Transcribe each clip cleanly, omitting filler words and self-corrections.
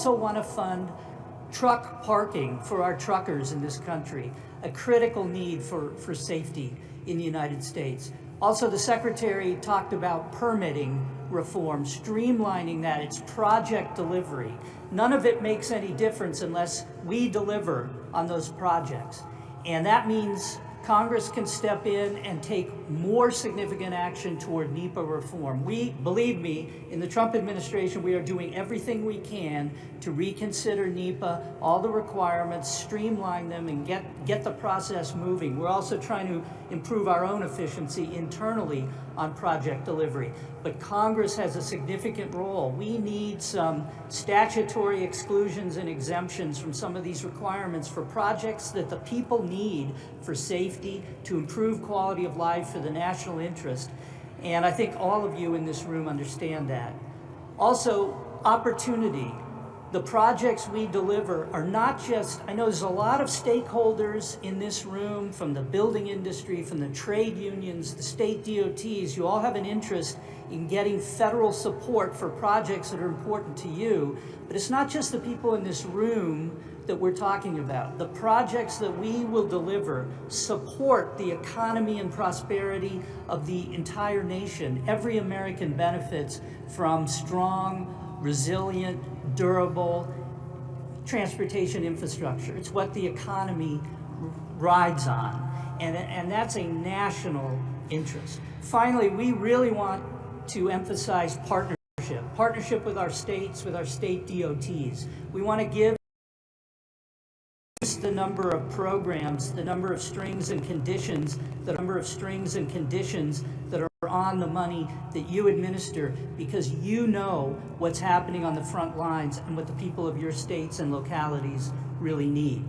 also want to fund truck parking for our truckers in this country, a critical need for safety in the United States. Also, the Secretary talked about permitting reform, streamlining that. It's project delivery. None of it makes any difference unless we deliver on those projects. And that means Congress can step in and take more significant action toward NEPA reform. Believe me, in the Trump administration, we are doing everything we can to reconsider NEPA, all the requirements, streamline them, and get the process moving. We're also trying to improve our own efficiency internally on project delivery. But Congress has a significant role. We need some statutory exclusions and exemptions from some of these requirements for projects that the people need for safety, to improve quality of life, for the national interest. And I think all of you in this room understand that. Also, opportunity. The projects we deliver are not just, I know there's a lot of stakeholders in this room, from the building industry, from the trade unions, the state DOTs. You all have an interest in getting federal support for projects that are important to you. But it's not just the people in this room that we're talking about. The projects that we will deliver support the economy and prosperity of the entire nation. Every American benefits from strong, resilient, durable transportation infrastructure. It's what the economy rides on, and that's a national interest. Finally, we really want to emphasize partnership with our states, with our state DOTs. We want to give the number of programs, the number of strings and conditions, that are on the money that you administer, because you know what's happening on the front lines and what the people of your states and localities really need.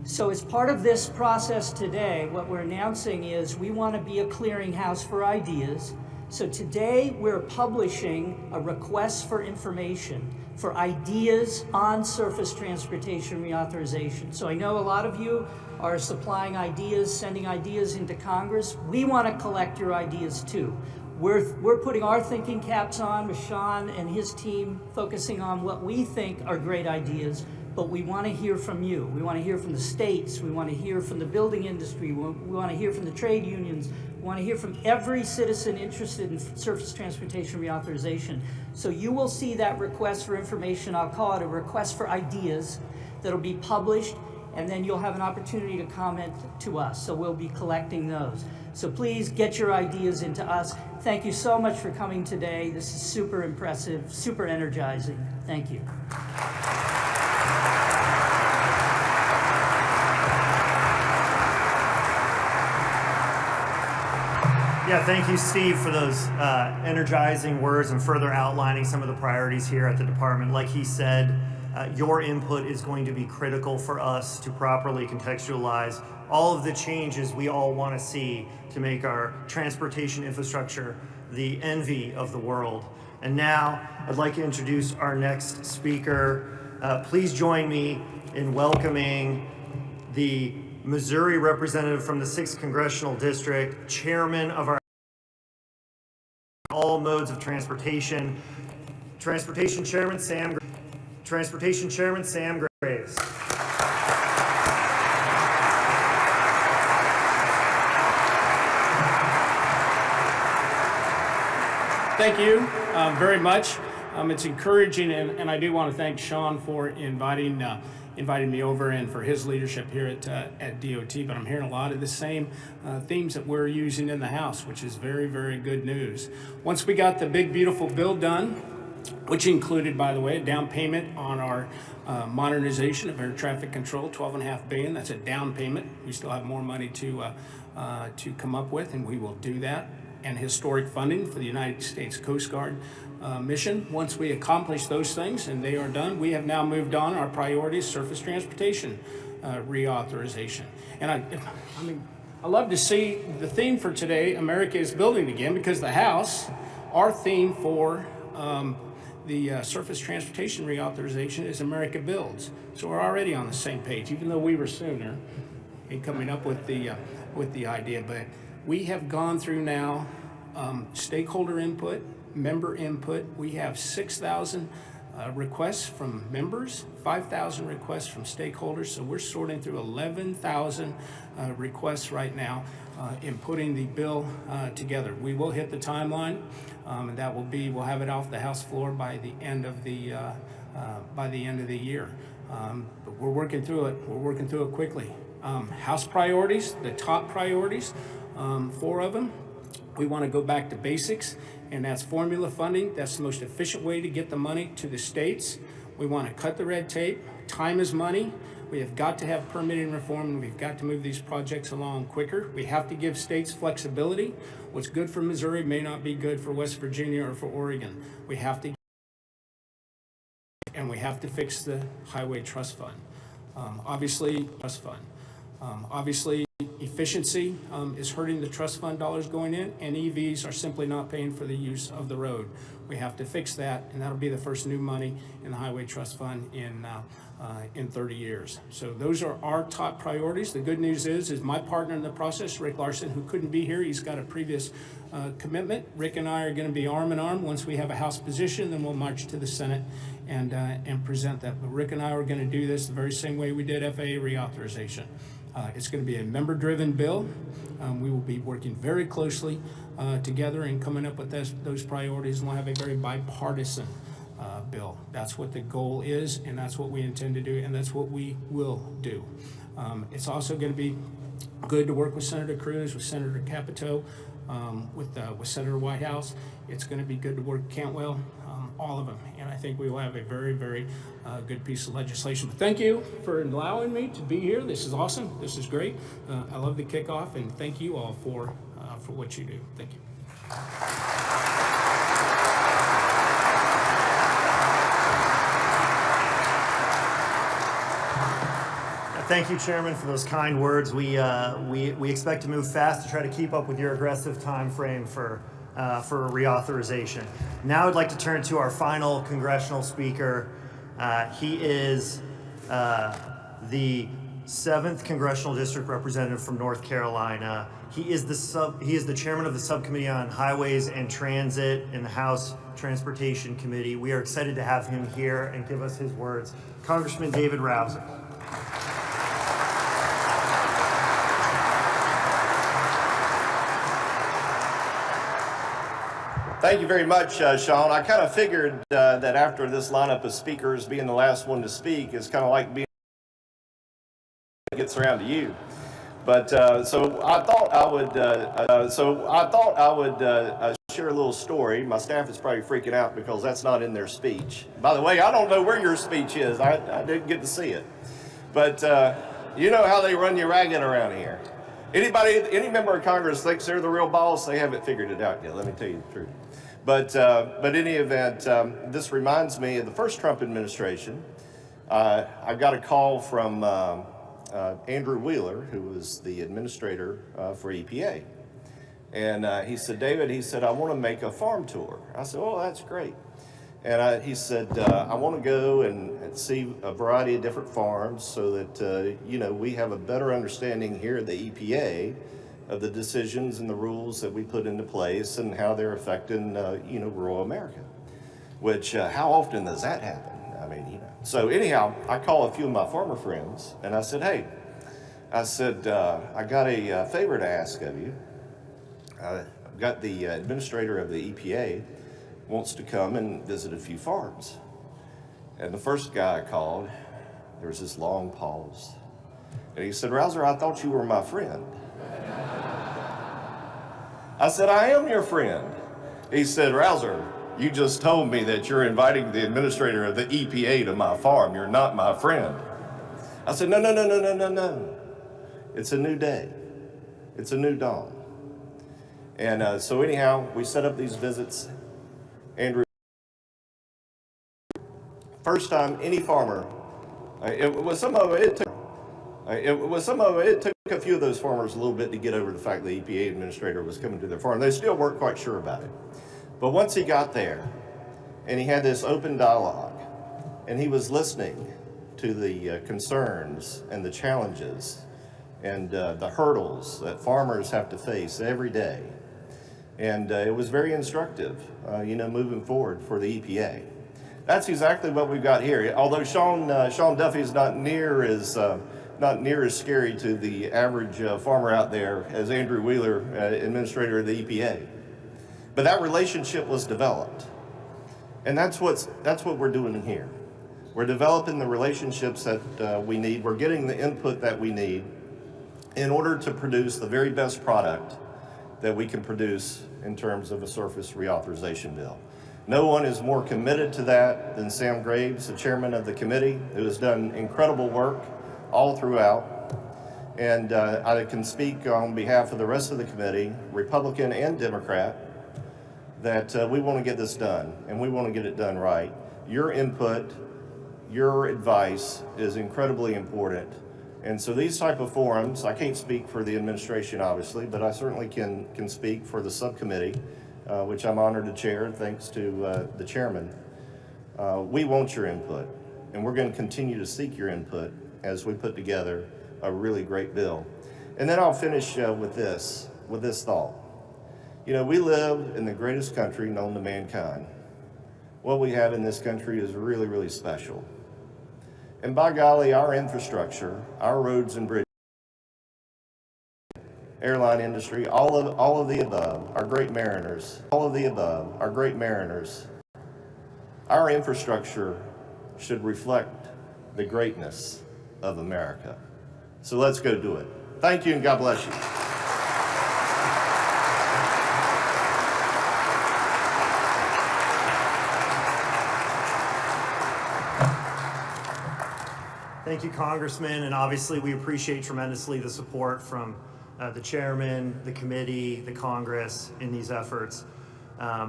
So as part of this process today, what we're announcing is we want to be a clearinghouse for ideas. So today we're publishing a request for information for ideas on surface transportation reauthorization. So I know a lot of you are supplying ideas, sending ideas into Congress. We want to collect your ideas too. We're putting our thinking caps on with Sean and his team, focusing on what we think are great ideas, but we want to hear from you. We want to hear from the states. We want to hear from the building industry. We want to hear from the trade unions. We want to hear from every citizen interested in surface transportation reauthorization. So you will see that request for information. I'll call it a request for ideas that'll be published, and then you'll have an opportunity to comment to us. So we'll be collecting those. So please get your ideas into us. Thank you so much for coming today. This is super impressive, super energizing. Thank you. Yeah, thank you, Steve, for those energizing words and further outlining some of the priorities here at the department. Like he said, your input is going to be critical for us to properly contextualize all of the changes we all want to see to make our transportation infrastructure the envy of the world. And now I'd like to introduce our next speaker. Please join me in welcoming the Missouri representative from the 6th Congressional District, chairman of our all modes of transportation, Transportation Chairman Sam Graves. Thank you very much. It's encouraging, and I do want to thank Sean for inviting me over and for his leadership here at DOT. But I'm hearing a lot of the same themes that we're using in the House, which is very, very good news. Once we got the big, beautiful bill done, which included, by the way, a down payment on our modernization of air traffic control, $12.5 billion. That's a down payment. We still have more money to come up with, and we will do that. And historic funding for the United States Coast Guard mission. Once we accomplish those things and they are done, we have now moved on our priorities: surface transportation reauthorization. And I love to see the theme for today, America is Building Again, because the House, our theme for the surface transportation reauthorization is America Builds. So we're already on the same page, even though we were sooner in coming up with the idea. But we have gone through now stakeholder input, member input. We have 6,000 requests from members, 5,000 requests from stakeholders. So we're sorting through 11,000 requests right now in putting the bill together. We will hit the timeline, and that will be, we'll have it off the House floor by the end of the year. But we're working through it. We're working through it quickly. House priorities, the top priorities, 4 of them. We want to go back to basics, and that's formula funding. That's the most efficient way to get the money to the states. We want to cut the red tape. Time is money. We have got to have permitting reform, and we've got to move these projects along quicker. We have to give states flexibility. What's good for Missouri may not be good for West Virginia or for Oregon. We have to, and we have to fix the Highway Trust Fund. Obviously, efficiency is hurting the trust fund dollars going in, and EVs are simply not paying for the use of the road. We have to fix that, and that'll be the first new money in the Highway Trust Fund in 30 years. So those are our top priorities. The good news is my partner in the process, Rick Larson, who couldn't be here. He's got a previous commitment. Rick and I are going to be arm in arm. Once we have a House position, then we'll march to the Senate and present that. But Rick and I are going to do this the very same way we did FAA reauthorization. It's going to be a member-driven bill. We will be working very closely together and coming up with those priorities, and we'll have a very bipartisan bill. That's what the goal is, and that's what we intend to do, and that's what we will do. It's also going to be good to work with Senator Cruz, with Senator Capito, with Senator Whitehouse. It's going to be good to work with Cantwell, all of them, and I think we will have a very, very good piece of legislation. But thank you for allowing me to be here. This is awesome. This is great. I love the kickoff, and thank you all for what you do. Thank you. Thank you, Chairman, for those kind words. We expect to move fast to try to keep up with your aggressive time frame for reauthorization. Now I'd like to turn to our final congressional speaker. He is the 7th Congressional District Representative from North Carolina. He is the chairman of the Subcommittee on Highways and Transit in the House Transportation Committee. We are excited to have him here and give us his words. Congressman David Rouzer. Thank you very much, Sean. I kind of figured that after this lineup of speakers, being the last one to speak is kind of like being gets around to you. But so I thought I would share a little story. My staff is probably freaking out because that's not in their speech. By the way, I don't know where your speech is. I didn't get to see it. But you know how they run you ragged around here. Any member of Congress thinks they're the real boss, they haven't figured it out yet, let me tell you the truth. But in any event, this reminds me of the first Trump administration. I got a call from Andrew Wheeler, who was the administrator for EPA. And he said, David, he said, I want to make a farm tour. I said, oh, that's great. And he said, I want to go and see a variety of different farms so that, we have a better understanding here at the EPA of the decisions and the rules that we put into place and how they're affecting, rural America. Which, how often does that happen? I mean, So anyhow, I call a few of my farmer friends and I said, hey, I got a favor to ask of you. I've got the administrator of the EPA wants to come and visit a few farms. And the first guy I called, there was this long pause. And he said, Rouzer, I thought you were my friend. I said, I am your friend. He said, Rouzer, you just told me that you're inviting the administrator of the EPA to my farm. You're not my friend. I said, no. It's a new day. It's a new dawn. And so anyhow, we set up these visits. Andrew, first time any farmer, it took a few of those farmers a little bit to get over the fact the EPA administrator was coming to their farm. They still weren't quite sure about it. But once he got there and he had this open dialogue and he was listening to the concerns and the challenges and the hurdles that farmers have to face every day. And it was very instructive, moving forward for the EPA. That's exactly what we've got here. Although Sean Duffy is not near as scary to the average farmer out there as Andrew Wheeler, administrator of the EPA. But that relationship was developed, and that's what we're doing here. We're developing the relationships that we need. We're getting the input that we need in order to produce the very best product that we can produce in terms of a surface reauthorization bill. No one is more committed to that than Sam Graves, the chairman of the committee, who has done incredible work all throughout. And I can speak on behalf of the rest of the committee, Republican and Democrat, that we want to get this done, and we want to get it done right. Your input, your advice is incredibly important. And so these type of forums, I can't speak for the administration, obviously, but I certainly can speak for the subcommittee, which I'm honored to chair, thanks to the chairman. We want your input, and we're going to continue to seek your input as we put together a really great bill. And then I'll finish with this thought. You know, we live in the greatest country known to mankind. What we have in this country is really, really special. And by golly, our infrastructure, our roads and bridges, airline industry, all of the above, our great mariners, our infrastructure should reflect the greatness of America. So let's go do it. Thank you, and God bless you. Thank you, Congressman, and obviously we appreciate tremendously the support from the chairman, the committee, the Congress in these efforts.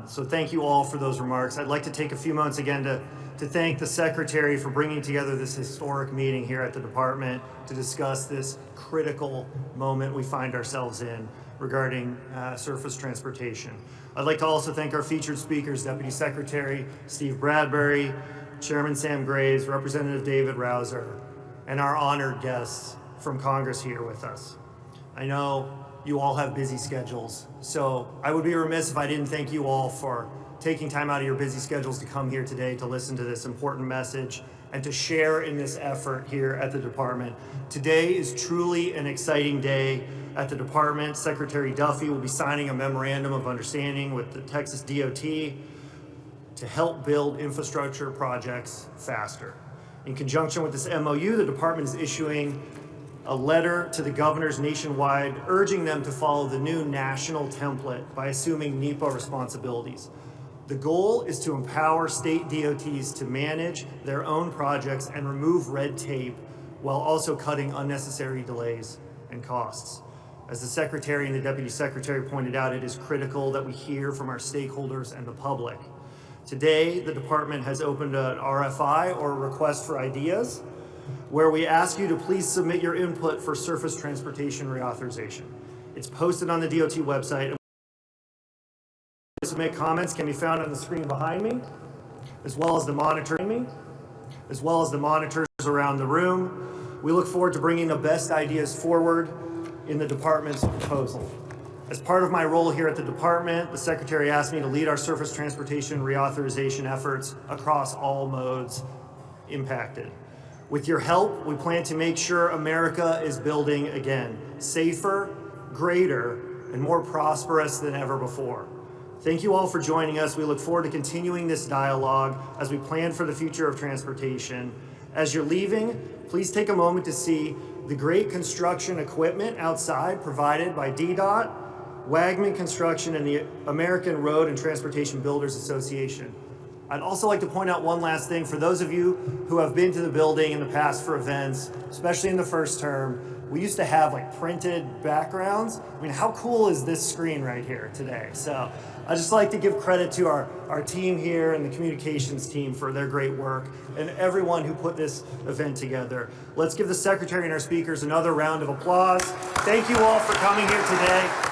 So thank you all for those remarks. I'd like to take a few moments again to thank the Secretary for bringing together this historic meeting here at the Department to discuss this critical moment we find ourselves in regarding surface transportation. I'd like to also thank our featured speakers, Deputy Secretary Steve Bradbury, Chairman Sam Graves, Representative David Rouser, and our honored guests from Congress here with us. I know you all have busy schedules, so I would be remiss if I didn't thank you all for taking time out of your busy schedules to come here today to listen to this important message and to share in this effort here at the Department. Today is truly an exciting day at the Department. Secretary Duffy will be signing a memorandum of understanding with the Texas DOT to help build infrastructure projects faster. In conjunction with this MOU, the Department is issuing a letter to the governors nationwide urging them to follow the new national template by assuming NEPA responsibilities. The goal is to empower state DOTs to manage their own projects and remove red tape while also cutting unnecessary delays and costs. As the Secretary and the Deputy Secretary pointed out, it is critical that we hear from our stakeholders and the public. Today, the Department has opened an RFI, or a request for ideas, where we ask you to please submit your input for surface transportation reauthorization. It's posted on the DOT website. Submit comments can be found on the screen behind me, as well as the monitors around the room. We look forward to bringing the best ideas forward in the Department's proposal. As part of my role here at the Department, the Secretary asked me to lead our surface transportation reauthorization efforts across all modes impacted. With your help, we plan to make sure America is building again, safer, greater, and more prosperous than ever before. Thank you all for joining us. We look forward to continuing this dialogue as we plan for the future of transportation. As you're leaving, please take a moment to see the great construction equipment outside provided by DDOT, Wagman Construction, and the American Road and Transportation Builders Association. I'd also like to point out one last thing. For those of you who have been to the building in the past for events, especially in the first term, we used to have like printed backgrounds. I mean, how cool is this screen right here today? So I'd just like to give credit to our team here and the communications team for their great work and everyone who put this event together. Let's give the Secretary and our speakers another round of applause. Thank you all for coming here today.